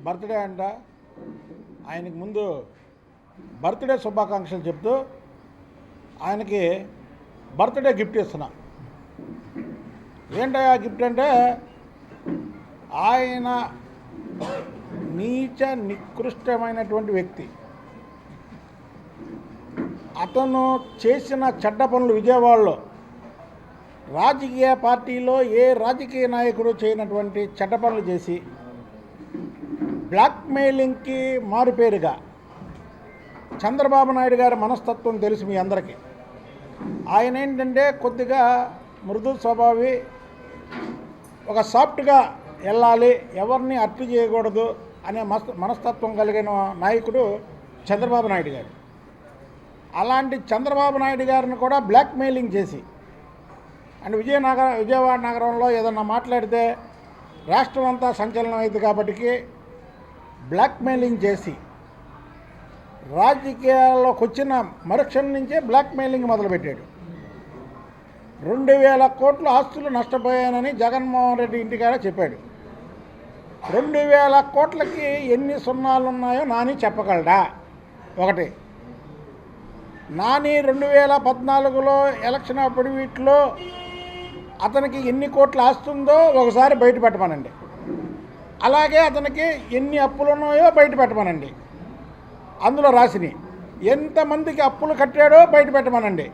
Birthday అంట. ఆయనకి ముందు బర్త్డే శుభాకాంక్షలు చెప్తూ ఆయనకి బర్త్డే గిఫ్ట్ ఇస్తున్నా. ఏంటా గిఫ్ట్ అంటే, ఆయన నీచ నికృష్టమైనటువంటి వ్యక్తి. అతను చేసిన చెడ్డ పనులు విజయవాడలో రాజకీయ పార్టీలో ఏ రాజకీయ నాయకుడు చేయనటువంటి చెడ్డ పనులు చేసి బ్లాక్మెయిలింగ్కి మారుపేరుగా చంద్రబాబు నాయుడు గారి మనస్తత్వం తెలుసు మీ అందరికీ. ఆయన ఏంటంటే కొద్దిగా మృదు స్వభావి, ఒక సాఫ్ట్గా వెళ్ళాలి, ఎవరిని అర్పు చేయకూడదు అనే మనస్తత్వం కలిగిన నాయకుడు చంద్రబాబు నాయుడు గారు. అలాంటి చంద్రబాబు నాయుడు గారిని కూడా బ్లాక్మెయిలింగ్ చేసి, అండ్ విజయవాడ నగరంలో ఏదన్నా మాట్లాడితే రాష్ట్రం అంతా సంచలనం అయింది కాబట్టి బ్లాక్మెయిలింగ్ చేసి రాజకీయాల్లోకి వచ్చిన మరుక్షణం నుంచే బ్లాక్మెయిలింగ్ మొదలుపెట్టాడు. 2000 కోట్ల ఆస్తులు నష్టపోయానని జగన్మోహన్ రెడ్డి ఇంటికాడ చెప్పాడు. 2000 కోట్లకి ఎన్ని సున్నాలు ఉన్నాయో నాని చెప్పగలడా? ఒకటి, నాని 2014లో ఎలక్షన్ అప్పుడు వీటిలో అతనికి ఎన్ని కోట్ల ఆస్తుందో ఒకసారి బయట పెట్టమనండి. అలాగే అతనికి ఎన్ని అప్పులు ఉన్నాయో బయట పెట్టమనండి. అందులో రాసిని ఎంతమందికి అప్పులు కట్టాడో బయట పెట్టమనండి.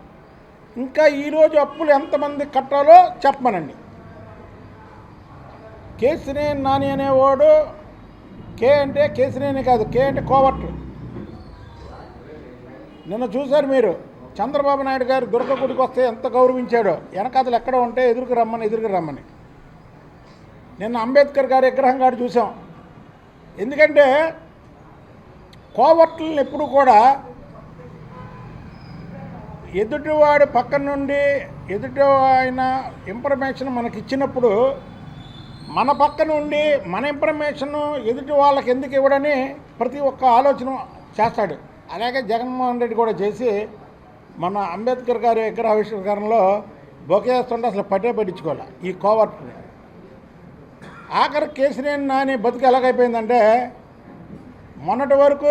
ఇంకా ఈరోజు అప్పులు ఎంతమంది కట్టాలో చెప్పమనండి. కేసినేని నాని అనేవాడు, కే అంటే కేసినేని కాదు, కే అంటే కోవట్టు. నిన్న చూశారు మీరు, చంద్రబాబు నాయుడు గారు దుర్గ గుడికి వస్తే ఎంత గౌరవించాడో, వెనకాతలు ఎక్కడ ఉంటే ఎదురుకు రమ్మని. నిన్న అంబేద్కర్ గారి విగ్రహం గారు చూసాం. ఎందుకంటే కోవట్లను ఎప్పుడు కూడా ఎదుటివాడి పక్క నుండి ఎదుటి ఆయన ఇన్ఫర్మేషన్ మనకి ఇచ్చినప్పుడు మన పక్క నుండి మన ఇన్ఫర్మేషన్ ఎదుటి వాళ్ళకి ఎందుకు ఇవ్వడని ప్రతి ఒక్క ఆలోచన చేస్తాడు. అలాగే జగన్మోహన్ రెడ్డి కూడా చేసి మన అంబేద్కర్ గారి విగ్రహావిష్కరణలో బొకేస్తుంటే అసలు పట్టించుకోవాలి ఈ కోవట్ని. ఆఖరి కేసినేని నాని బతుకు ఎలాగైపోయిందంటే, మొన్నటి వరకు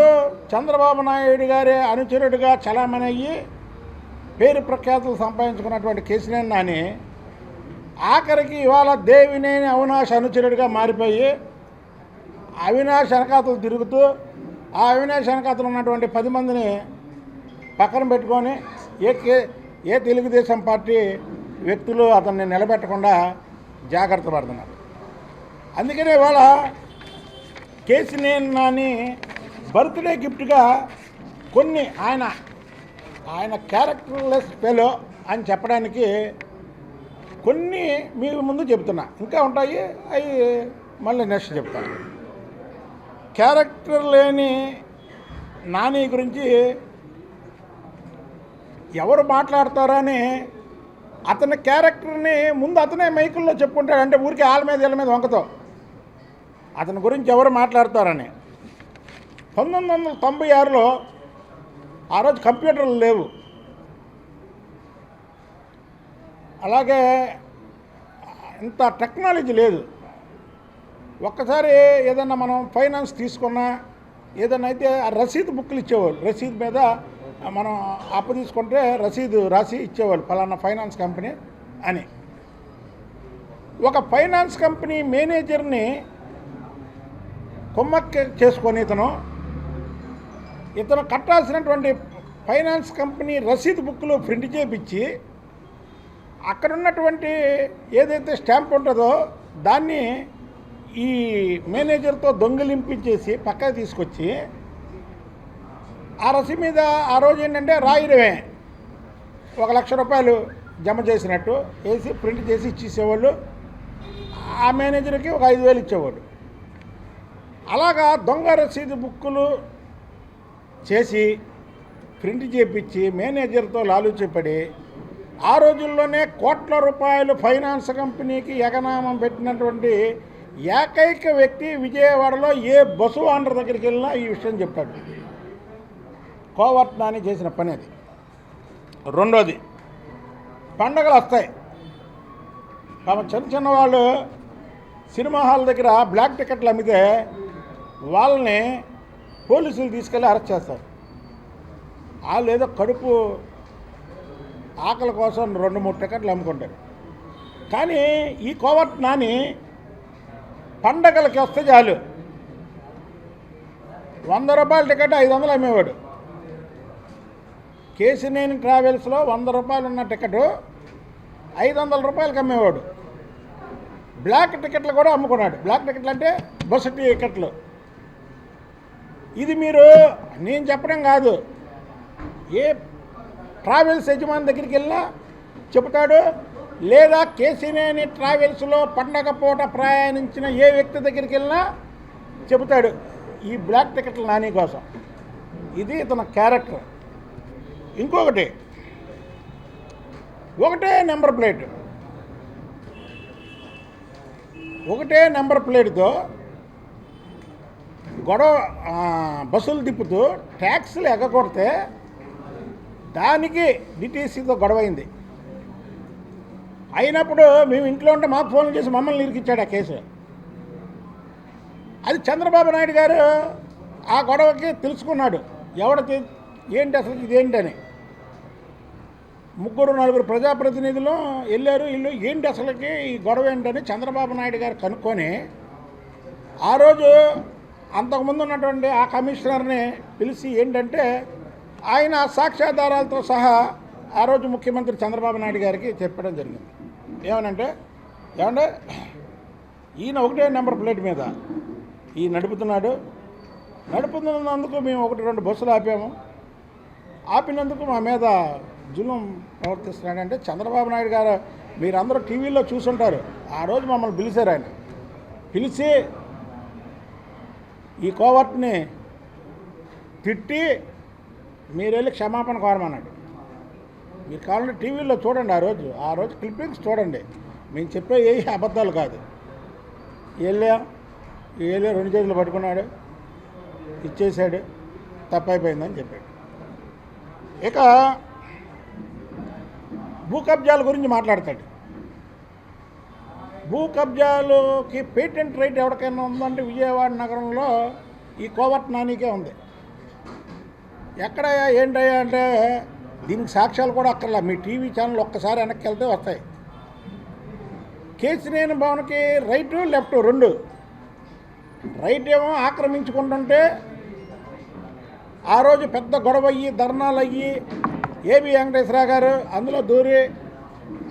చంద్రబాబు నాయుడు గారి అనుచరుడిగా చలామణి అయ్యి పేరు ప్రఖ్యాతులు సంపాదించుకున్నటువంటి కేసినేని నాని ఆఖరికి ఇవాళ దేవినేని అవినాష్ అనుచరుడిగా మారిపోయి అవినాష్ వెనకాతలు తిరుగుతూ ఆ అవినాష్ వెనకాతలు ఉన్నటువంటి 10 మందిని పక్కన పెట్టుకొని ఏ తెలుగుదేశం పార్టీ వ్యక్తులు అతన్ని నిలబెట్టకుండా జాగ్రత్త పడుతున్నారు. అందుకనే ఇవాళ కేసినేని నాని బర్త్డే గిఫ్ట్గా కొన్ని ఆయన క్యారెక్టర్లెస్ ఫెలో అని చెప్పడానికి కొన్ని మీ ముందు చెప్తున్నా. ఇంకా ఉంటాయి, అవి మళ్ళీ నెక్స్ట్ చెప్తాను. క్యారెక్టర్ లేని నాని గురించి ఎవరు మాట్లాడతారని అతని క్యారెక్టర్ని ముందు అతనే మైకుల్లో చెప్పుకుంటాడు. అంటే ఊరికి వీళ్ళ మీద వంకతో అతని గురించి ఎవరు మాట్లాడతారని. 1996లో ఆ రోజు కంప్యూటర్లు లేవు, అలాగే ఇంత టెక్నాలజీ లేదు. ఒక్కసారి ఏదన్నా మనం ఫైనాన్స్ తీసుకున్నా ఏదన్నా అయితే ఆ రసీదు బుక్లు ఇచ్చేవాళ్ళు. రసీదు మీద మనం అప్పు తీసుకుంటే రసీదు రాసి ఇచ్చేవాళ్ళు, ఫలానా ఫైనాన్స్ కంపెనీ అని. ఒక ఫైనాన్స్ కంపెనీ మేనేజర్ని కుమ్మక్కి చేసుకొని ఇతను కట్టాల్సినటువంటి ఫైనాన్స్ కంపెనీ రసీదు బుక్లు ప్రింట్ చేయించి అక్కడ ఉన్నటువంటి ఏదైతే స్టాంప్ ఉంటుందో దాన్ని ఈ మేనేజర్తో దొంగిలింపించేసి పక్కకి తీసుకొచ్చి ఆ రసీదు మీద ఆ రోజు ఏంటంటే రాయిరమే 1,00,000 రూపాయలు జమ చేసినట్టు వేసి ప్రింట్ చేసి ఇచ్చేసేవాళ్ళు. ఆ మేనేజర్కి ఒక 5,000 ఇచ్చేవాళ్ళు. అలాగా దొంగ రసీదు బుక్కులు చేసి ప్రింట్ చేయించి మేనేజర్తో లాలూచిపడి ఆ రోజుల్లోనే కోట్ల రూపాయలు ఫైనాన్స్ కంపెనీకి ఎగనామం పెట్టినటువంటి ఏకైక వ్యక్తి విజయవాడలో ఏ బస్సు ఓనర్ దగ్గరికి వెళ్ళినా ఈ విషయం చెప్తాడు. కోవట్ నాని చేసిన పని అది. రెండోది, పండగలు వస్తాయి, చిన్న వాళ్ళు సినిమా హాల్ దగ్గర బ్లాక్ టికెట్లు అమ్మితే వాళ్ళని పోలీసులు తీసుకెళ్ళి అరెస్ట్ చేస్తారు. వాళ్ళు ఏదో కడుపు ఆకలి కోసం 2-3 టికెట్లు అమ్ముకుంటారు. కానీ ఈ కోవర్ట్ నాని పండగలకి వస్తే చాలు 100 రూపాయల టికెట్ 500 అమ్మేవాడు. కేసినేని ట్రావెల్స్లో 100 రూపాయలు ఉన్న టికెట్ 500 రూపాయలకి అమ్మేవాడు. బ్లాక్ టికెట్లు కూడా అమ్ముకున్నాడు. బ్లాక్ టికెట్లు అంటే బస్సు టికెట్లు. ఇది మీరు నేను చెప్పడం కాదు, ఏ ట్రావెల్స్ యజమాని దగ్గరికి వెళ్ళినా చెబుతాడు, లేదా కేసినేని ట్రావెల్స్లో పండగ పూట ప్రయాణించిన ఏ వ్యక్తి దగ్గరికి వెళ్ళినా చెబుతాడు ఈ బ్లాక్ టికెట్లు నాని కోసం. ఇది ఇతని క్యారెక్టర్. ఇంకొకటి, ఒకటే నెంబర్ ప్లేట్తో గొడవ బస్సులు తిప్పుతూ ట్యాక్సీలు ఎగ్గకొడితే దానికి డిటీసీతో గొడవైంది. అయినప్పుడు మేము ఇంట్లో ఉంటే మాకు ఫోన్లు చేసి మమ్మల్ని ఇరికిచ్చాడు ఆ కేసు. అది చంద్రబాబు నాయుడు గారు ఆ గొడవకి తెలుసుకున్నాడు ఏంటి అసలు ఇదేంటని. 3-4 ప్రజాప్రతినిధులు వెళ్ళారు. వీళ్ళు ఏంటి అసలుకి ఈ గొడవ ఏంటని చంద్రబాబు నాయుడు గారు కనుక్కొని ఆ రోజు అంతకుముందు ఉన్నటువంటి ఆ కమిషనర్ని పిలిచి ఏంటంటే ఆయన సాక్ష్యాధారాలతో సహా ఆ రోజు ముఖ్యమంత్రి చంద్రబాబు నాయుడు గారికి చెప్పడం జరిగింది. ఏమనంటే ఈయన ఒకటే నెంబర్ ప్లేట్ మీద ఈ నడుపుతున్నందుకు మేము 1-2 బస్సులు ఆపినందుకు మా మీద జులుం ప్రవర్తిస్తున్నాడంటే చంద్రబాబు నాయుడు గారు మీరందరూ టీవీలో చూసుంటారు. ఆ రోజు మమ్మల్ని పిలిచారు. ఆయన పిలిచి ఈ కోవర్ట్ని తిట్టి మీరు వెళ్ళి క్షమాపణ కోరమన్నాడు. మీరు కావాలంటే టీవీలో చూడండి, ఆ రోజు క్లిప్పింగ్స్ చూడండి. మేము చెప్పే ఏ అబద్ధాలు కాదు. వెళ్ళి 2 చేతులు పట్టుకున్నాడు, ఇచ్చేసాడు, తప్పైపోయిందని చెప్పాడు. ఇక భూ కబ్జాల గురించి మాట్లాడతాడు. భూ కబ్జాలకి పేటెంట్ రైట్ ఎవరికైనా ఉందంటే విజయవాడ నగరంలో ఈ కోవర్ట్ నానికే ఉంది. ఎక్కడయ్యా ఏంటయ్యా అంటే దీనికి సాక్ష్యాలు కూడా అక్కర్లా, మీ టీవీ ఛానల్ ఒక్కసారి వెనక్కి వెళ్తే వస్తాయి. కేసినేని భవన్కి రైటు లెఫ్ట్ 2. రైట్ ఏమో ఆక్రమించుకుంటుంటే ఆ రోజు పెద్ద గొడవ అయ్యి ధర్నాలు అయ్యి ఏబి వెంకటేశ్వరరావు గారు అందులో దూరి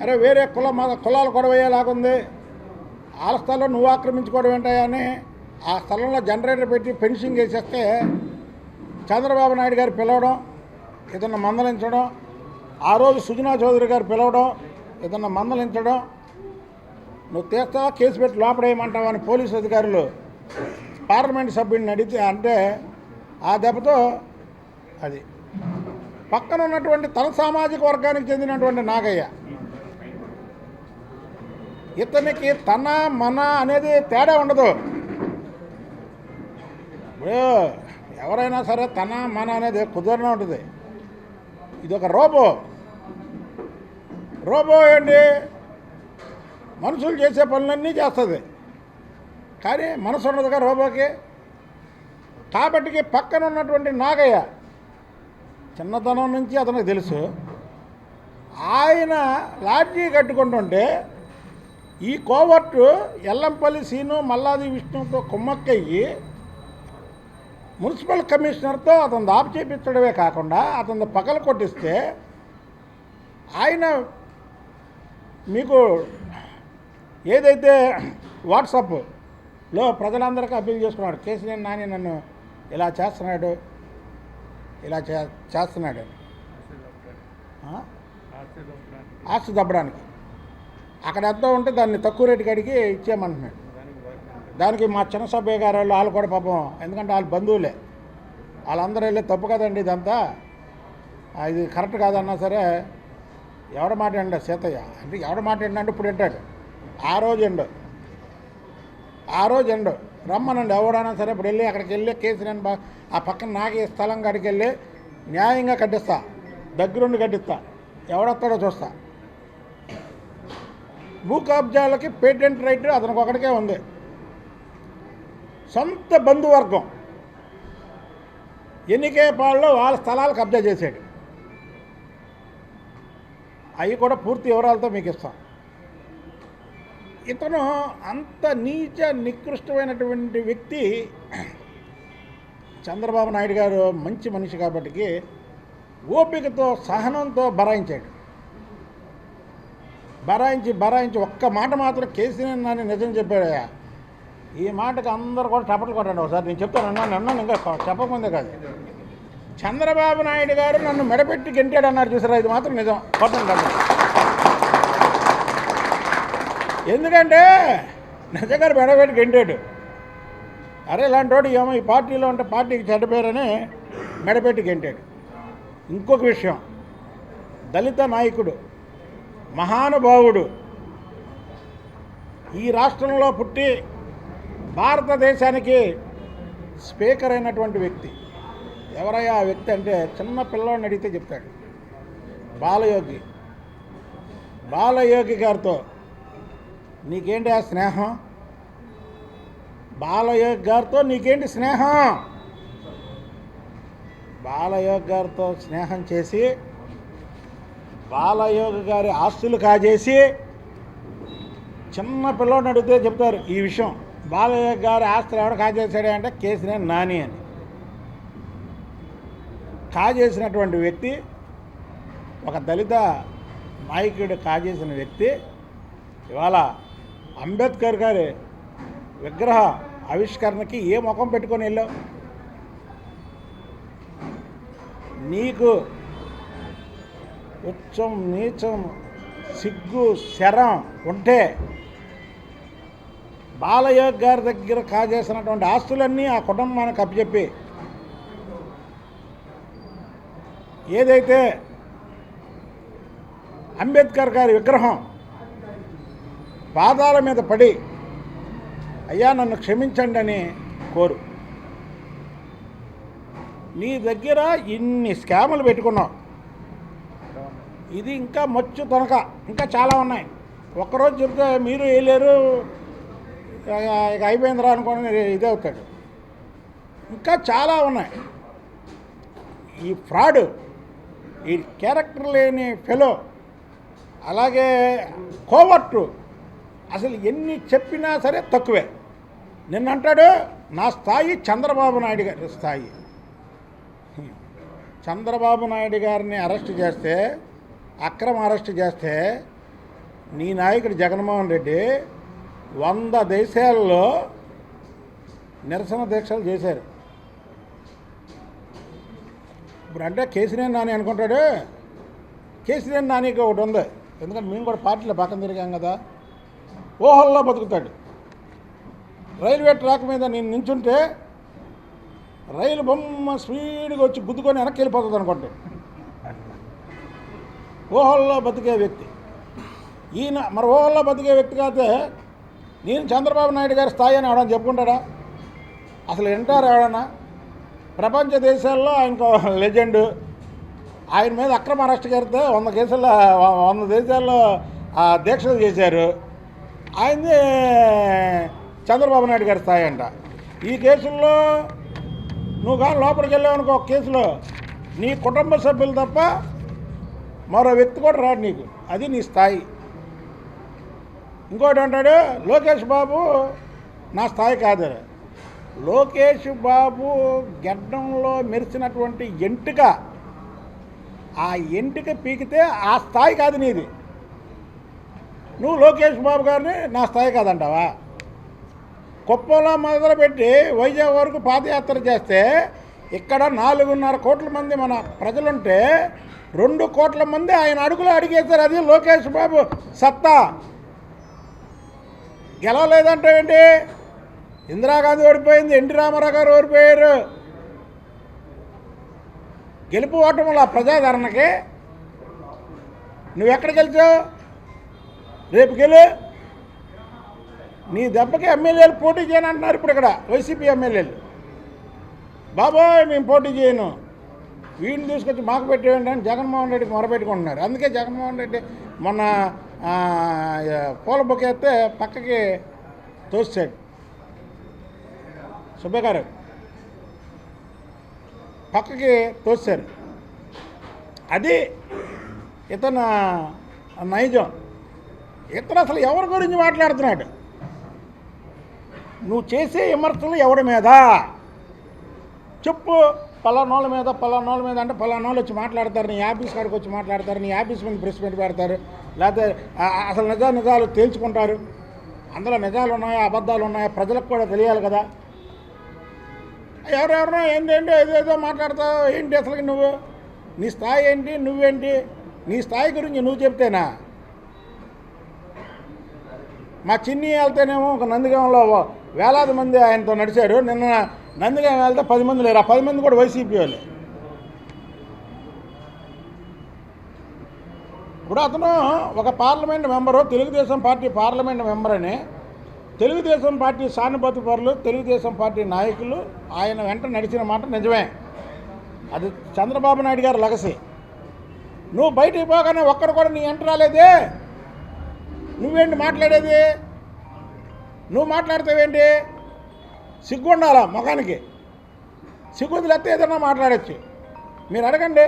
అరే వేరే కులాలు గొడవ అయ్యేలాగుంది, వాళ్ళ స్థలం నువ్వు ఆక్రమించుకోవడం ఏంటయ్యా అని ఆ స్థలంలో జనరేటర్ పెట్టి ఫెన్సింగ్ వేసేస్తే చంద్రబాబు నాయుడు గారు పిలవడం, ఏదన్నా మందలించడం, ఆ రోజు సుజనా చౌదరి గారు పిలవడం, ఏదన్నా మందలించడం, నువ్వు తీస్తావా కేసు పెట్టి లోపడేయమంటావా అని పోలీసు అధికారులు పార్లమెంట్ సభ్యుడిని అడిగితే అంటే ఆ దెబ్బతో అది పక్కన ఉన్నటువంటి తన సామాజిక వర్గానికి చెందినటువంటి నాగయ్య, ఇతనికి తన మన అనేది తేడా ఉండదు. ఇప్పుడు ఎవరైనా సరే తన మన అనేది కుదరనే ఉంటుంది. ఇది ఒక రోబో ఏంటి, మనుషులు చేసే పనులన్నీ చేస్తుంది కానీ మనసు ఉండదుగా రోబోకి. కాబట్టి పక్కన ఉన్నటువంటి నాగయ్య చిన్నతనం నుంచి అతనికి తెలుసు, ఆయన లాడ్జీ కట్టుకుంటుంటే ఈ కోవర్టు ఎల్లంపల్లి సీను మల్లాది విష్ణుతో కుమ్మక్కయ్యి మున్సిపల్ కమిషనర్తో అతను దాపు చేపించడమే కాకుండా అతను పగల కొట్టిస్తే ఆయన మీకు ఏదైతే వాట్సాప్లో ప్రజలందరికీ అప్పీల్ చేసుకున్నాడు, కేసినేని నాని నన్ను ఇలా చేస్తున్నాడు ఆస్తి దబ్బడానికి, అక్కడ ఎంతో ఉంటే దాన్ని తక్కువ రేటుకి అడిగి ఇచ్చేయమంటున్నాడు. దానికి మా చిన్న సభ్య గారు వాళ్ళు కూడా పాపం, ఎందుకంటే వాళ్ళు బంధువులే, వాళ్ళందరూ వెళ్ళి తప్పు కదండి ఇదంతా, ఇది కరెక్ట్ కాదన్నా సరే ఎవడ మాట ఎండాడు సీతయ్య అంటే ఎవడ మాట ఎండంటే ఇప్పుడు వింటాడు. ఆ రోజు ఎండు రమ్మనండి ఎవడైనా సరే ఇప్పుడు వెళ్ళి అక్కడికి వెళ్ళి కేసినేని ఆ పక్కన నాగే స్థలం కాడికి వెళ్ళి న్యాయంగా కట్టిస్తా, దగ్గరుండి కట్టిస్తా, ఎవడొస్తాడో చూస్తా. భూ కబ్జాలకి పేటెంట్ రైట్ అతనికి ఒకటికే ఉంది. సొంత బంధువర్గం ఎన్నికేపాళ్ళలో వాళ్ళ స్థలాలు కబ్జా చేశాడు. అవి కూడా పూర్తి వివరాలతో మీకు ఇస్తాం. ఇతను అంత నీచ నికృష్టమైనటువంటి వ్యక్తి. చంద్రబాబు నాయుడు గారు మంచి మనిషి కాబట్టి ఓపికతో సహనంతో బరాయించి ఒక్క మాట మాత్రం కేసీఆర్ నాని నిజం చెప్పాడయ్యా. ఈ మాటకు అందరూ కూడా చప్పట్లు కొట్టండి. ఒకసారి నేను చెప్తాను, అన్నాను ఇంకా చెప్పకముందే కాదు. చంద్రబాబు నాయుడు గారు నన్ను మెడపెట్టి గెంటాడు అన్నారు చూసారా, ఇది మాత్రం నిజం. కొట్టండి. ఎందుకంటే నిజంగా మెడపెట్టి గెంటాడు. అరే ఇలాంటి వాడు ఏమో ఈ పార్టీలో ఉంటే పార్టీకి చెడ్డ పేరని మెడపెట్టి గెంటాడు. ఇంకొక విషయం, దళిత నాయకుడు, మహానుభావుడు, ఈ రాష్ట్రంలో పుట్టి భారతదేశానికి స్పీకర్ అయినటువంటి వ్యక్తి. ఎవరయ్యా ఆ వ్యక్తి అంటే చిన్న పిల్లవాడిని అడిగితే చెప్తాడు. బాలయోగి గారితో నీకేంటి ఆ స్నేహం? బాలయోగి గారితో నీకేంటి స్నేహం? బాలయోగి గారితో స్నేహం చేసి బాలయోగి గారి ఆస్తులు కాజేసి చిన్న పిల్లోడిని అడిగితే చెప్తారు ఈ విషయం. బాలయోగి గారి ఆస్తులు ఎవరు కాజేశాడే అంటే కేసీఆర్ నాని అని. కాజేసినటువంటి వ్యక్తి, ఒక దళిత నాయకుడు కాజేసిన వ్యక్తి ఇవాళ అంబేద్కర్ గారి విగ్రహ ఆవిష్కరణకి ఏ ముఖం పెట్టుకొని వెళ్ళావు? నీకు ఉచ్చం నీచం సిగ్గు శరం ఉంటే బాలయోగి గారి దగ్గర కాజేసినటువంటి ఆస్తులన్నీ ఆ కుటుంబానికి అప్పచెప్పి ఏదైతే అంబేద్కర్ గారి విగ్రహం పాదాల మీద పడి అయ్యా నన్ను క్షమించండి అని కోరు. నీ దగ్గర ఇన్ని స్కాములు పెట్టుకున్నావు, ఇది ఇంకా మచ్చు తొనక ఇంకా చాలా ఉన్నాయి. ఒక్కరోజు చెప్తే మీరు వేయలేరు, ఇక అయిపోయిందిరా అనుకోని ఇదే అవుతాడు. ఇంకా చాలా ఉన్నాయి. ఈ ఫ్రాడ్, ఈ క్యారెక్టర్ లేని ఫెలో, అలాగే కోవర్టు, అసలు ఎన్ని చెప్పినా సరే తక్కువే. నిన్నంటాడు నా స్థాయి చంద్రబాబు నాయుడు గారి స్థాయి. చంద్రబాబు నాయుడు గారిని అరెస్ట్ చేస్తే, అక్రమ అరెస్ట్ చేస్తే నీ నాయకుడు జగన్మోహన్ రెడ్డి 100 దేశాల్లో నిరసన దీక్షలు చేశారు. ఇప్పుడు అంటే కేసీఆర్ నాని అనుకుంటాడు. కేసీఆర్ నానికి ఒకటి ఉంది, ఎందుకంటే మేము కూడా పార్టీలో పక్కన తిరిగాం కదా. ఊహల్లో బతుకుతాడు. రైల్వే ట్రాక్ మీద నేను నించుంటే రైలు బొమ్మ స్పీడ్గా వచ్చి గుద్దుకొని వెనక్కి వెళ్ళిపోతుంది అనుకోండి. ఊహల్లో బతికే వ్యక్తి ఈయన. మరి ఊహల్లో బతికే వ్యక్తి కాకపోతే నేను చంద్రబాబు నాయుడు గారి స్థాయి అని ఎవడని చెప్పుకుంటాడా? అసలు వింటారు ఎవడన్నా? ప్రపంచ దేశాల్లో ఆయనకు లెజెండు. ఆయన మీద అక్రమ అరెస్ట్ చేస్తే 100 దేశాల్లో దీక్షలు చేశారు. ఆయనది చంద్రబాబు నాయుడు గారి స్థాయి అంట. ఈ కేసుల్లో నువ్వు కానీ లోపలికి వెళ్ళావనుకో, ఒక కేసులో నీ కుటుంబ సభ్యులు తప్ప మరో వ్యక్తి కూడా రాడు నీకు. అది నీ స్థాయి. ఇంకోటి అంటాడు లోకేష్ బాబు నా స్థాయి కాదు. లోకేష్ బాబు గెడ్డంలో మెరిసినటువంటి ఎంటుక, ఆ ఎంటుక పీకితే ఆ స్థాయి కాదు నీది. నువ్వు లోకేష్ బాబు గారిని నా స్థాయి కాదంటావా? కుప్పంలో మొదలుపెట్టి వైజాగ్ వరకు పాదయాత్ర చేస్తే ఇక్కడ 4.5 కోట్ల మంది మన ప్రజలుంటే 2 కోట్ల మంది ఆయన అడుగులో అడిగేశారు. అది లోకేష్ బాబు సత్తా. గెలవలేదంటే ఏంటి? ఇందిరాగాంధీ ఓడిపోయింది, ఎన్టీ రామారావు గారు ఓడిపోయారు. గెలుపు ఓటముల ప్రజాదరణకి నువ్వెక్కడ గెలిచావు? రేపు గెలు. నీ దెబ్బకి ఎమ్మెల్యేలు పోటీ చేయను అంటున్నారు. ఇప్పుడు ఇక్కడ వైసీపీ ఎమ్మెల్యేలు బాబోయ్ మేము పోటీ చేయను, వీడిని తీసుకొచ్చి మాకు పెట్టేయండి అని జగన్మోహన్ రెడ్డికి మొరపెట్టుకుంటున్నారు. అందుకే జగన్మోహన్ రెడ్డి మొన్న పూల బొకేస్తే పక్కకి తోసాడు. సుబ్బయ్య గారు పక్కకి తోశారు. అది ఇతను నైజం. ఇతను అసలు ఎవరి గురించి మాట్లాడుతున్నాడు? నువ్వు చేసే విమర్శలు ఎవరి మీద చెప్పు. పలానోళ్ళ మీద అంటే పలానోళ్ళు వచ్చి మాట్లాడతారు, నీ ఆఫీస్ కాడికి వచ్చి మాట్లాడతారు, నీ ఆఫీస్ మీద ప్రెస్ మీట్ పెడతారు, లేకపోతే అసలు నిజాలు తేల్చుకుంటారు. అందులో నిజాలు ఉన్నాయా అబద్ధాలు ఉన్నాయా ప్రజలకు కూడా తెలియాలి కదా. ఎవరెవరో ఏంటంటే ఏదేదో మాట్లాడతావు. ఏంటి అసలు నువ్వు? నీ స్థాయి ఏంటి? నువ్వేంటి? నీ స్థాయి గురించి నువ్వు చెప్తేనా? మా చిన్ని వెళ్తేనేమో ఒక నందిగాంలో వేలాది మంది ఆయనతో నడిచారు. నిన్న నందిగాం వెళ్తే 10 మంది లేరు. ఆ 10 మంది కూడా వైసీపీ వాళ్ళు. ఇప్పుడు అతను ఒక parliament member, Telugu Desam party parliament member అని తెలుగుదేశం పార్టీ సానుభూతి పరులు, తెలుగుదేశం పార్టీ నాయకులు ఆయన వెంట నడిచిన మాట నిజమే. అది చంద్రబాబు నాయుడు గారు లెగసీ. నువ్వు బయటికి పోగానే ఒక్కడు కూడా నీ వెంట రాలేదే. నువ్వేంటి మాట్లాడేది? నువ్వు మాట్లాడతావేంటి? సిగ్గు ఉండాలా ముఖానికి. సిగ్గు లేకపోతే ఏదైనా మాట్లాడచ్చు. మీరు అడగండి,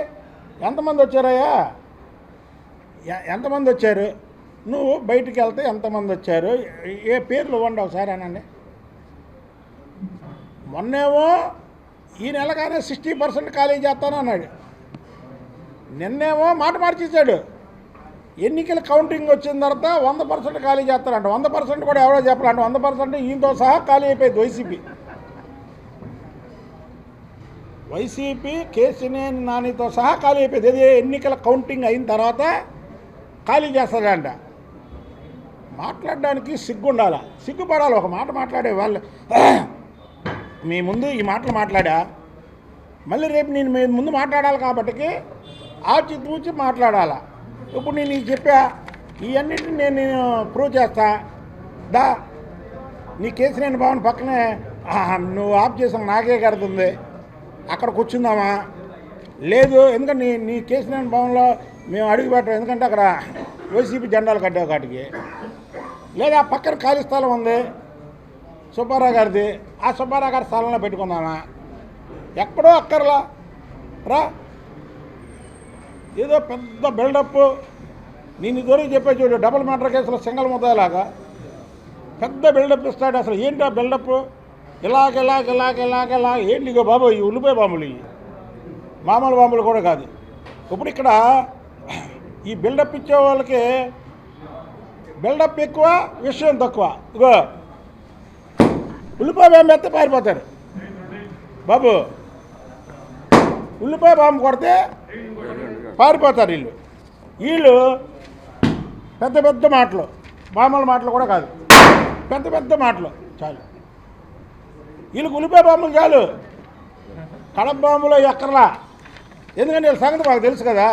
ఎంతమంది వచ్చారయ్యా, ఎంతమంది వచ్చారు? నువ్వు బయటికి వెళ్తే ఎంతమంది వచ్చారు? ఏ పేర్లు ఇవ్వండి ఒకసారి అనండి. మొన్నేమో ఈ నెలగానే 60% ఖాళీ చేస్తాను అన్నాడు. నిన్నేమో మాట మార్చేశాడు. ఎన్నికల కౌంటింగ్ వచ్చిన తర్వాత 100% ఖాళీ చేస్తారంట. 100% కూడా ఎవరో చెప్పాలంట. 100% ఈయనతో సహా ఖాళీ అయిపోయింది వైసీపీ కేసీనేని నానితో సహా ఖాళీ అయిపోయింది. ఇది ఎన్నికల కౌంటింగ్ అయిన తర్వాత ఖాళీ చేస్తాడంట. మాట్లాడడానికి సిగ్గు ఉండాలి, సిగ్గుపడాలి. ఒక మాట మాట్లాడే వాళ్ళు మీ ముందు ఈ మాటలు మాట్లాడా, మళ్ళీ రేపు నేను మీ ముందు మాట్లాడాలి కాబట్టి ఆచితూచి మాట్లాడాలా. ఇప్పుడు నేను నీకు చెప్పా, ఇవన్నిటిని నేను ప్రూవ్ చేస్తా. దా, నీ కేసీనేని భవన్ పక్కనే నువ్వు ఆఫ్ చేసావు నాకే కడుతుంది, అక్కడ కూర్చుందామా? లేదు, ఎందుకంటే నీ కేసీనేని భవన్లో మేము అడుగు పెట్టాం, ఎందుకంటే అక్కడ వైసీపీ జెండాలు కట్టావు కాటికి. లేదా పక్కన ఖాళీ స్థలం ఉంది సుబ్బారావు గారిది, ఆ సుబ్బారావు గారి స్థలంలో పెట్టుకుందామా? ఎక్కడో అక్కర్లా రా. ఏదో పెద్ద బిల్డప్. నేను ఇదివరకు చెప్పే చూడు, డబుల్ మర్డర్ కేసులో సింగల్ ముద్దాయిలాగా పెద్ద బిల్డప్ ఇస్తాడు. అసలు ఏంటి ఆ బిల్డప్? ఇలాగ ఏంటి ఇగో బాబు, ఈ ఉల్లిపాయ బాంబులు, ఇవి మామూలు బాంబులు కూడా కాదు. ఇప్పుడు ఇక్కడ ఈ బిల్డప్ ఇచ్చే వాళ్ళకి బిల్డప్ ఎక్కువ, విషయం తక్కువ. ఇగో ఉల్లిపాయ బాంబు ఎత్తే పారిపోతారు బాబు. ఉల్లిపాయ బాంబు కొడితే పారిపోతారు వీళ్ళు. పెద్ద పెద్ద మాటలు, మామూలు మాటలు కూడా కాదు, పెద్ద పెద్ద మాటలు చాలు. వీళ్ళకి ఉల్లిపాయ బాంబులు చాలు, కడప బాంబులో ఎక్కర్లా. ఎందుకంటే వీళ్ళ సంగతి మాకు తెలుసు కదా,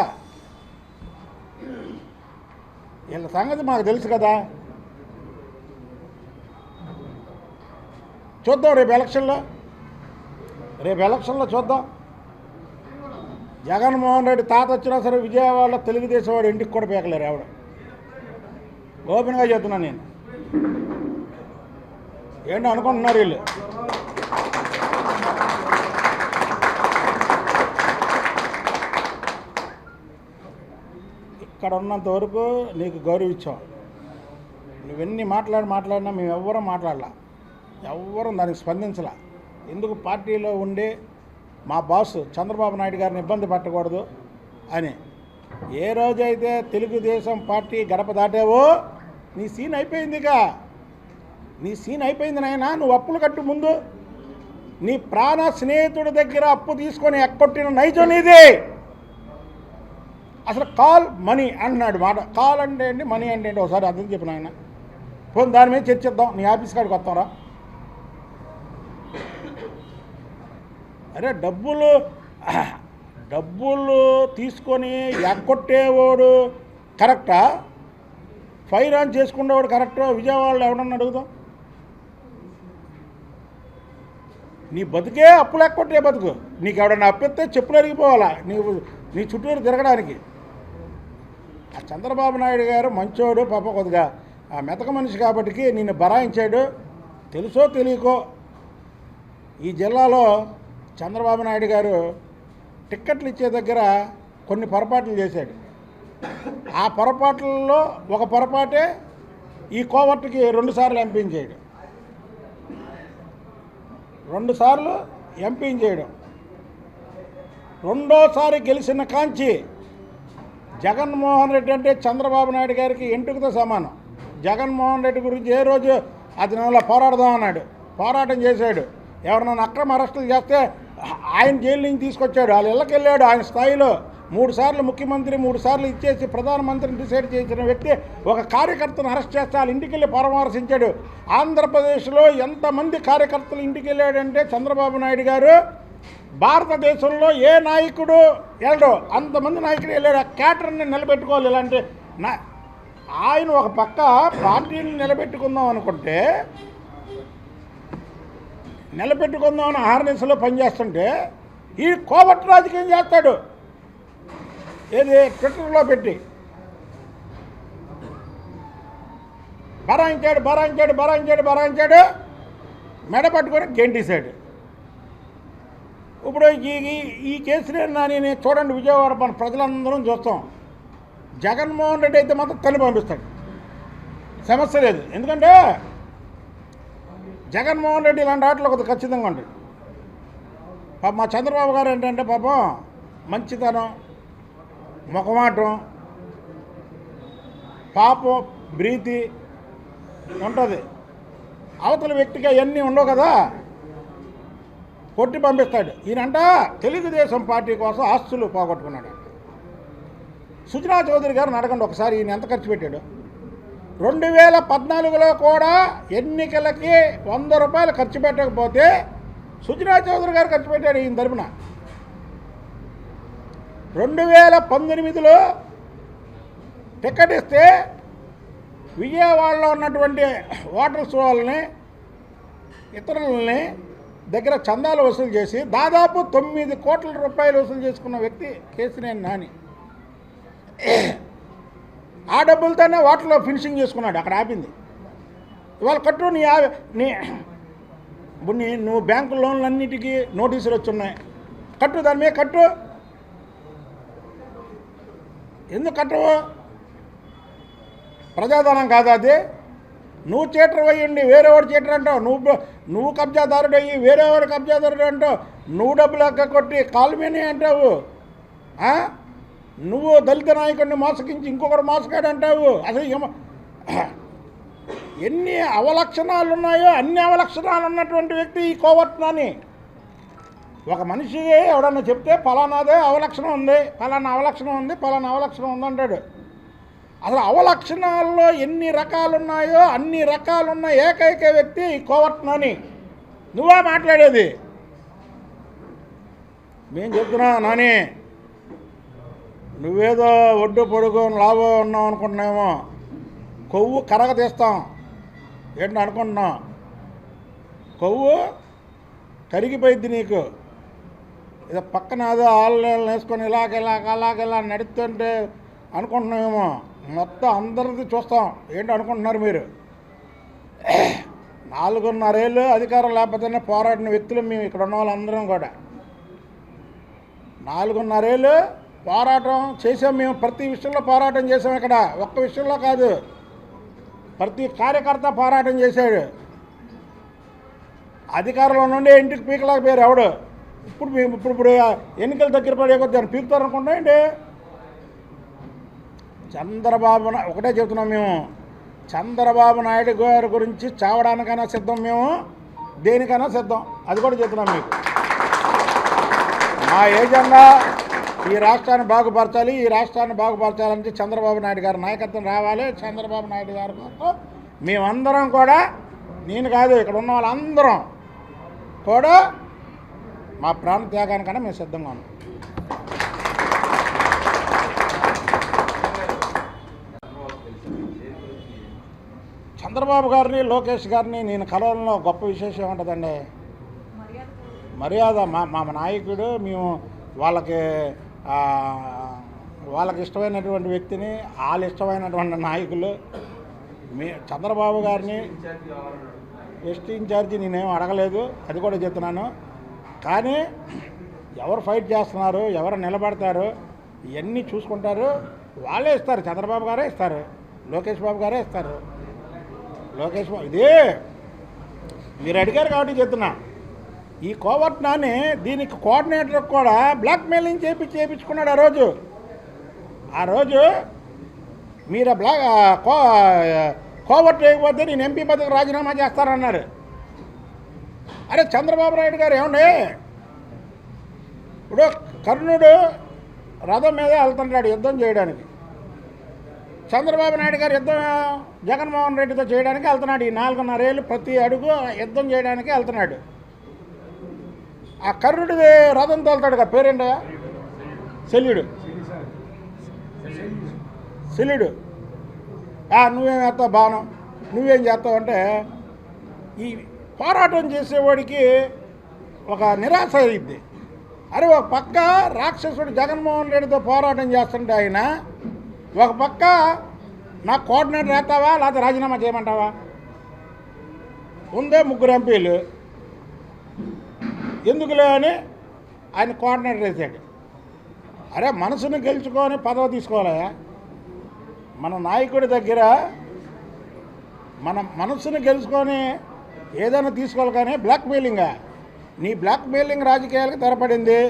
వీళ్ళ సంగతి మాకు తెలుసు కదా. చూద్దాం రేపు ఎలక్షన్లో చూద్దాం. జగన్మోహన్ రెడ్డి తాత వచ్చినా సరే విజయవాడలో తెలుగుదేశం వాడు ఇంటికి కూడా పీకలేరు ఎవడు. ఓపెన్గా చెప్తున్నాను నేను. ఏంటో అనుకుంటున్నారు వీళ్ళు. ఇక్కడ ఉన్నంత వరకు నీకు గౌరవించాం. నువ్వెన్ని మాట్లాడినా మేము ఎవ్వరూ మాట్లాడలా, ఎవ్వరూ దానికి స్పందించలా. ఎందుకు? పార్టీలో ఉండి మా బాస్ చంద్రబాబు నాయుడు గారిని ఇబ్బంది పెట్టకూడదు అని. ఏ రోజైతే తెలుగుదేశం పార్టీ గడప దాటావో నీ సీన్ అయిపోయిందిగా. నీ సీన్ అయిపోయింది నాయనా. నువ్వు అప్పులు కట్టు ముందు. నీ ప్రాణ స్నేహితుడి దగ్గర అప్పు తీసుకొని ఎక్కొట్టిన నైజం నీది. అసలు కాల్ మనీ అంటున్నాడు మాట. కాల్ అంటే ఏంటి, మనీ అంటే ఏంటి ఒకసారి అర్థం చెప్పిన ఆయన. పోనీ దాని మీద చర్చిద్దాం. నీ ఆఫీస్ కాడికి వస్తారా? అరే డబ్బులు తీసుకొని ఎక్కొట్టేవాడు కరెక్టా? ఫైర్ ఆన్ చేసుకునేవాడు కరెక్టా? విజయవాడలో ఎవడన్నా అడుగుదాం. నీ బతుకే అప్పులు ఎక్కొట్టే బతుకు. నీకు ఎవడన్నా అప్పిస్తే చెప్పులు అరిగిపోవాలా నీ చుట్టూరు తిరగడానికి. ఆ చంద్రబాబు నాయుడు గారు మంచోడు పాప, కొద్దిగా మెతక మనిషి కాబట్టి నిన్ను బరాయించాడు. తెలుసో తెలియకో ఈ జిల్లాలో చంద్రబాబు నాయుడు గారు టిక్కెట్లు ఇచ్చే దగ్గర కొన్ని పొరపాట్లు చేశాడు. ఆ పొరపాట్లలో ఒక పొరపాటే ఈ కోవర్టుకి 2 సార్లు ఎంపీని చేయడం, 2 సార్లు ఎంపీని చేయడం. రెండోసారి గెలిచిన కాంచి జగన్మోహన్ రెడ్డి అంటే చంద్రబాబు నాయుడు గారికి ఎంటుకతో సమానం. జగన్మోహన్ రెడ్డి గురించి ఏ రోజు అది నెలలో పోరాడదాం అన్నాడు, పోరాటం చేశాడు. ఎవరినైనా అక్రమ అరెస్టులు చేస్తే ఆయన జైలు నుంచి తీసుకొచ్చాడు, వాళ్ళ ఇళ్ళకి వెళ్ళాడు. ఆయన స్థాయిలో 3 సార్లు ముఖ్యమంత్రి, 3 సార్లు ఇచ్చేసి ప్రధానమంత్రిని డిసైడ్ చేసిన వ్యక్తి ఒక కార్యకర్తను అరెస్ట్ చేస్తే వాళ్ళ ఇంటికి వెళ్ళి పరామర్శించాడు. ఆంధ్రప్రదేశ్లో ఎంతమంది కార్యకర్తలు ఇంటికి వెళ్ళాడంటే చంద్రబాబు నాయుడు గారు భారతదేశంలో ఏ నాయకుడు వెళ్ళడు, అంతమంది నాయకుడు వెళ్ళాడు. ఆ క్యాటర్ని నిలబెట్టుకోవాలి. ఇలాంటి ఆయన ఒక పక్క పార్టీని నిలబెట్టుకుందాం అనుకుంటే, నిలబెట్టుకుందామని హార్నెస్లో పనిచేస్తుంటే ఈ కోవట్ రాజకీయం చేస్తాడు. ఏది ట్విట్టర్లో పెట్టి బరాయించాడు, మెడ పట్టుకొని గెంటేశాడు. ఇప్పుడు ఈ కేసుని నాని చూడండి, విజయవాడ మన ప్రజలందరం చూస్తాం. జగన్మోహన్ రెడ్డి అయితే మాత్రం తల్లి పంపిస్తాడు, సమస్య లేదు. ఎందుకంటే జగన్మోహన్ రెడ్డి ఇలాంటి ఆటలు కొద్దిగా ఖచ్చితంగా ఉంటాడు. పాప మా చంద్రబాబు గారు ఏంటంటే పాపం మంచితనం, ముఖమాటం, పాపం, ప్రీతి ఉంటుంది. అవతల వ్యక్తికి అవన్నీ ఉండవు కదా, కొట్టి పంపిస్తాడు. ఈయనంట తెలుగుదేశం పార్టీ కోసం ఆస్తులు పోగొట్టుకున్నాడు. సుజనా చౌదరి గారిని అడగండి ఒకసారి, ఈయన ఎంత ఖర్చు పెట్టాడు. 2014లో కూడా ఎన్నికలకి 100 రూపాయలు ఖర్చు పెట్టకపోతే సుజనా చౌదరి గారు ఖర్చు పెట్టాడు ఈయన తరపున. 2019లో టికెట్ ఇస్తే విజయవాడలో ఉన్నటువంటి ఓటర్స్ వాళ్ళని, ఇతరులని దగ్గర చందాలు వసూలు చేసి దాదాపు 9 కోట్ల రూపాయలు వసూలు చేసుకున్న వ్యక్తి కేసినేని నాని. ఆ డబ్బులతోనే ఓటర్లో ఫినిషింగ్ చేసుకున్నాడు, అక్కడ ఆపింది. ఇవాళ కట్టు నువ్వు బ్యాంకు లోన్లన్నిటికీ నోటీసులు వచ్చున్నాయి, కట్టు, దాని మీద కట్టు. ఎందుకు కట్టవు? ప్రజాధనం కాదా అది? నువ్వు చీటర్ అయ్యండి, వేరేవాడు చీటర్ అంటావు. నువ్వు కబ్జాదారుడు అయ్యి వేరేవాడు కబ్జాదారుడు అంటావు. నువ్వు డబ్బులు ఎక్క కొట్టి కాలుమేని అంటావు. నువ్వు దళిత నాయకుడిని మోసగించి ఇంకొకరు మోసగాడు అంటావు. అసలు ఎన్ని అవలక్షణాలు ఉన్నాయో అన్ని అవలక్షణాలు ఉన్నటువంటి వ్యక్తి ఈ కోవర్ట్ నాని. ఒక మనిషి ఎవడన్నా చెప్తే ఫలానాదే అవలక్షణం ఉంది, ఫలానా అవలక్షణం ఉంది, ఫలానా అవలక్షణం ఉందంటాడు. అసలు అవలక్షణాల్లో ఎన్ని రకాలు ఉన్నాయో అన్ని రకాలున్న ఏకైక వ్యక్తి ఈ కోవర్ట్ నాని. నువ్వే మాట్లాడేది. మేము చెప్తున్నా నాని, నువ్వేదో ఒడ్డు పొడుగు లాభం ఉన్నావు అనుకుంటున్నామో, కొవ్వు కరగ తీస్తాం ఏంటి అనుకుంటున్నావు. కొవ్వు కరిగిపోయిద్ది నీకు. ఇదో పక్కన అదో ఆన్లైన్ వేసుకొని అలాగెలా నడుస్తుంటే అనుకుంటున్నామేమో. మొత్తం అందరిది చూస్తాం ఏంటి అనుకుంటున్నారు మీరు. 4.5 ఏళ్ళు అధికారం లేకపోతేనే పోరాడిన వ్యక్తులు మేము ఇక్కడ ఉన్న వాళ్ళందరం కూడా. 4.5 ఏళ్ళు పోరాటం చేసాం మేము. ప్రతి విషయంలో పోరాటం చేసాం. ఇక్కడ ఒక్క విషయంలో కాదు, ప్రతి కార్యకర్త పోరాటం చేశాడు. అధికారంలో నుండి ఇంటికి పీకలేకపోయారు ఎవడు. ఇప్పుడు ఎన్నికలు దగ్గర పడే కొద్ది దాన్ని పీకుతారు అనుకుంటా ఏంటి. ఒకటే చెప్తున్నాం మేము, చంద్రబాబు నాయుడు గారి గురించి చావడానికైనా సిద్ధం, మేము దేనికైనా సిద్ధం. అది కూడా చెప్తున్నాం మీకు. మా ఏజెండా ఈ రాష్ట్రాన్ని బాగుపరచాలి. ఈ రాష్ట్రాన్ని బాగుపరచాలంటే చంద్రబాబు నాయుడు గారి నాయకత్వం రావాలి. చంద్రబాబు నాయుడు గారి కోసం మేమందరం కూడా, నేను కాదు ఇక్కడ ఉన్న వాళ్ళందరం కూడా మా ప్రాణ త్యాగానికన్నా మేము సిద్ధంగా ఉన్నాం. చంద్రబాబు గారిని, లోకేష్ గారిని నేను కలవడంలో గొప్ప విశేషం ఉంటుందండి. మర్యాద. మా నాయకుడు, మేము వాళ్ళకి ఇష్టమైనటువంటి వ్యక్తిని, వాళ్ళు ఇష్టమైనటువంటి నాయకులు. చంద్రబాబు గారిని ఎస్టీ ఇన్ఛార్జి నేనేం అడగలేదు, అది కూడా చెప్తున్నాను. కానీ ఎవరు ఫైట్ చేస్తున్నారు, ఎవరు నిలబడతారు, ఇవన్నీ చూసుకుంటారు. వాళ్ళే ఇస్తారు, చంద్రబాబు గారే ఇస్తారు, లోకేష్ బాబు గారే ఇస్తారు. లోకేష్ బాబు ఇదే మీరు అడిగారు కాబట్టి చెప్తున్నా. ఈ కోవర్ట్ నాని దీనికి కోఆర్డినేటర్ కూడా బ్లాక్మెయిలింగ్ చేయించుకున్నాడు. ఆ రోజు మీరు కోవర్ట్ వేయకపోతే నేను ఎంపీ పదవికి రాజీనామా చేస్తానన్నాడు. అరే చంద్రబాబు నాయుడు గారు ఏమండి, ఇప్పుడు కర్ణుడు రథం మీద వెళ్తున్నాడు యుద్ధం చేయడానికి, చంద్రబాబు నాయుడు గారు యుద్ధం జగన్మోహన్ రెడ్డితో చేయడానికి వెళ్తున్నాడు. ఈ 4.5 ఏళ్ళు ప్రతి అడుగు యుద్ధం చేయడానికి వెళ్తున్నాడు. ఆ కర్ణుడిది రథం తోలుతాడు కదా, పేరేంటా? శల్యుడు. నువ్వేం చేస్తావు బాణం, నువ్వేం చేస్తావు అంటే ఈ పోరాటం చేసేవాడికి ఒక నిరాశ అయింది. అరే ఒక పక్క రాక్షసుడు జగన్మోహన్ రెడ్డితో పోరాటం చేస్తుంటే ఆయన, ఒక పక్క నాకు కోఆర్డినేటర్ వేస్తావా లేకపోతే రాజీనామా చేయమంటావా? ఉందే 3 ఎంపీలు, ఎందుకులే అని ఆయన కోఆర్డినేటర్ వేసాడు. అరే మనసును గెలుచుకొని పదవి తీసుకోవాలా? మన నాయకుడి దగ్గర మన మనసును గెలుచుకొని ఏదైనా తీసుకోవాలి. కానీ నీ బ్లాక్మెయిలింగ్ రాజకీయాలకు తెరపడింది.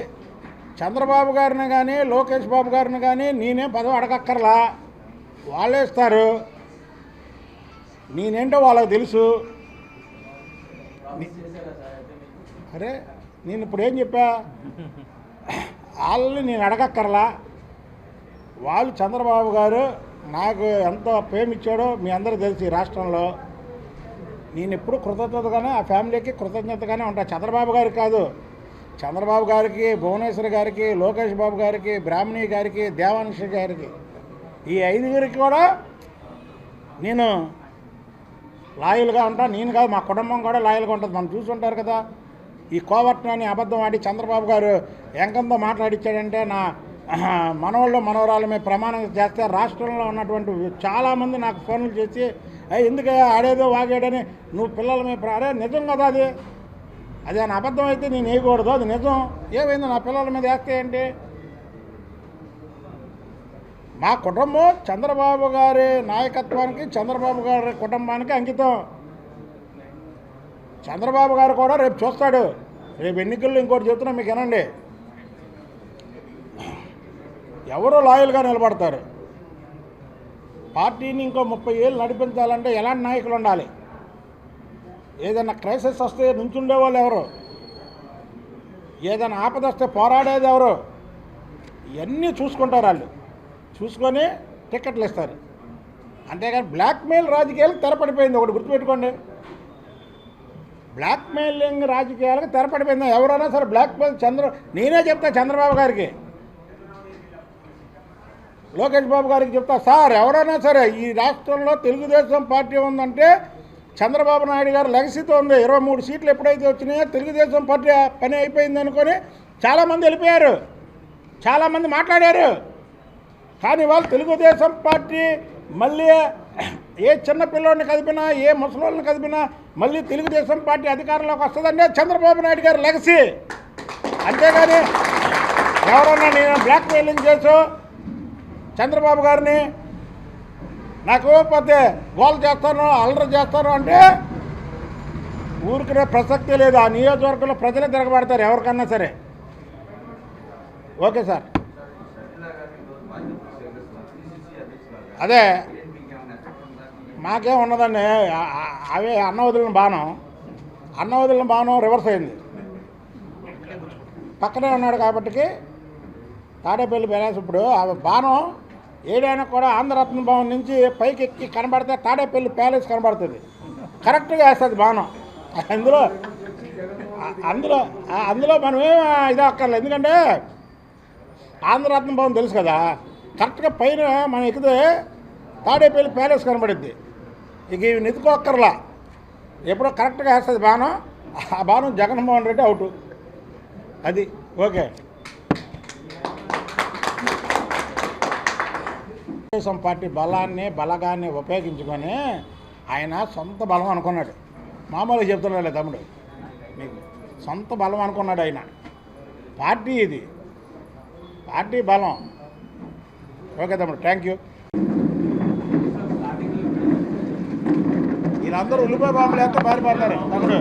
చంద్రబాబు గారిని కానీ లోకేష్ బాబు గారిని కానీ నేనే పదవి అడగక్కర్లా, వాళ్ళే ఇస్తారు. నేనేంటో వాళ్ళకి తెలుసు. అరే నేను ఇప్పుడు ఏం చెప్పా, వాళ్ళని నేను అడగక్కర్లా. వాళ్ళు చంద్రబాబు గారు నాకు ఎంత ఫేమ్ ఇచ్చాడో మీ అందరూ తెలుసు. ఈ రాష్ట్రంలో నేను ఎప్పుడు కృతజ్ఞతగానే ఆ ఫ్యామిలీకి కృతజ్ఞతగానే ఉంటాను. చంద్రబాబు గారికి కాదు, చంద్రబాబు గారికి, భువనేశ్వర్ గారికి, లోకేష్ బాబు గారికి, బ్రాహ్మణి గారికి, దేవాంశ గారికి, ఈ 5 కూడా నేను లాయల్గా ఉంటాను. నేను కాదు, మా కుటుంబం కూడా లాయల్గా ఉంటుంది. మనం చూసుంటారు కదా, ఈ కోవర్ట్ని అబద్ధం ఆడి చంద్రబాబు గారు ఎంకంతో మాట్లాడిచ్చాడంటే నా మనవాళ్ళు మనవరాల మీద ప్రమాణం చేస్తే రాష్ట్రంలో ఉన్నటువంటి చాలామంది నాకు ఫోన్లు చేసి ఎందుకయ్యా ఆడేదో వాగాడని నువ్వు పిల్లల మీద అరే నిజం కదా, అది అని అబద్ధం అయితే నేను వేయకూడదు, అది నిజం. ఏమైంది నా పిల్లల మీద వేస్తే ఏంటి? మా కుటుంబం చంద్రబాబు గారి నాయకత్వానికి, చంద్రబాబు గారి కుటుంబానికి అంకితం. చంద్రబాబు గారు కూడా రేపు చూస్తాడు. రేపు ఎన్నికల్లో ఇంకోటి చెప్తున్నా మీకు, వినండి. ఎవరో లాయల్గా నిలబడతారు. పార్టీని ఇంకో 30 ఏళ్ళు నడిపించాలంటే ఎలాంటి నాయకులు ఉండాలి? ఏదైనా క్రైసిస్ వస్తే నుంచుండేవాళ్ళు ఎవరు? ఏదైనా ఆపద వస్తే పోరాడేది ఎవరు? ఇవన్నీ చూసుకుంటారు వాళ్ళు. చూసుకొని టికెట్లు ఇస్తారు. అంతేగాని బ్లాక్మెయిల్ రాజకీయాలకు తెరపడిపోయింది. ఒకటి గుర్తుపెట్టుకోండి, బ్లాక్మెయిలింగ్ రాజకీయాలకు తెరపడిపోయింది. ఎవరైనా సరే బ్లాక్మెయిల్ నేనే చెప్తా చంద్రబాబు గారికి, లోకేష్ బాబు గారికి చెప్తా, సార్ ఎవరైనా సరే ఈ రాష్ట్రంలో తెలుగుదేశం పార్టీ ఉందంటే చంద్రబాబు నాయుడు గారు లెగసీతో ఉంది. 23 సీట్లు ఎప్పుడైతే వచ్చినాయో తెలుగుదేశం పార్టీ పని అయిపోయింది అనుకొని చాలామంది వెళ్ళిపోయారు, చాలామంది మాట్లాడారు. కానీ వాళ్ళు తెలుగుదేశం పార్టీ మళ్ళీ ఏ చిన్న పిల్లోడిని కదిపినా, ఏ ముసలోళ్ళని కదిపినా మళ్ళీ తెలుగుదేశం పార్టీ అధికారంలోకి వస్తుందంటే చంద్రబాబు నాయుడు గారు లెగసీ. అంతేగాని ఎవరన్నా నేను బ్లాక్మెయిలింగ్ చేసో చంద్రబాబు గారిని నాకు పోతే గోల్ చేస్తాను, అల్లరి చేస్తాను అంటే ఊరికనే ప్రసక్తే లేదు. ఆ నియోజకవర్గంలో ప్రజలే తిరగబడతారు ఎవరికన్నా సరే. ఓకే సార్, అదే మాకేం ఉన్నదండి. అవే అన్న వదిలిన బాణం రివర్స్ అయింది. పక్కనే ఉన్నాడు కాబట్టి తాడేపల్లి బ్యాలెన్స్. ఇప్పుడు ఆ బాణం ఏడైనా కూడా ఆంధ్రరత్న భవన్ నుంచి పైకి ఎక్కి కనబడితే తాడేపల్లి ప్యాలెస్ కనబడుతుంది. కరెక్ట్గా వేస్తుంది బాణం. అందులో మనం ఏం ఇది అక్కర్లేదు, ఎందుకంటే ఆంధ్రరత్న భవన్ తెలుసు కదా. కరెక్ట్గా పైన మనం ఎక్కితే తాడేపల్లి ప్యాలెస్ కనబడుద్ది. ఇక ఇవి నెతుకోక్కర్లా, ఎప్పుడో కరెక్ట్గా వేస్తుంది బాణం. ఆ బాణం జగన్మోహన్ రెడ్డి అవుటు. అది ఓకే. తెలుగుదేశం పార్టీ బలాన్ని బలగాన్ని ఉపయోగించుకొని ఆయన సొంత బలం అనుకున్నాడు. మామూలుగా చెప్తున్నాడులే తమ్ముడు, నీకు సొంత బలం అనుకున్నాడు ఆయన. పార్టీ ఇది, పార్టీ బలం. ఓకే తమ్ముడు, థ్యాంక్ యూ. వీళ్ళందరూ ఉల్లిపాయ బాంబులు ఎంత పారిపోతారు తమ్ముడు.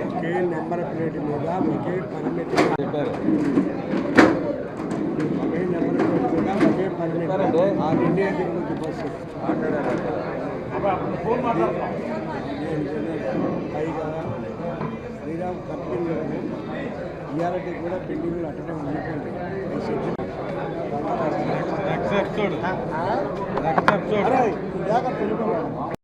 ఒకే నెంబర్ ప్లేట్ మీద ఒకే పర్మిట్ చెప్పారు. ఒకే నెంబర్ ప్లేట్ మీద ఒకే పర్మిట్ ఆ ఇండియా తిరుగుతుంది బస్సు ఫోన్ మాట్లాడుతున్నాం. పైగా శ్రీరామ్ కంపెనీ ఇయాలకి కూడా బిల్డింగ్లు అట్టనే ఉండిపోయింది.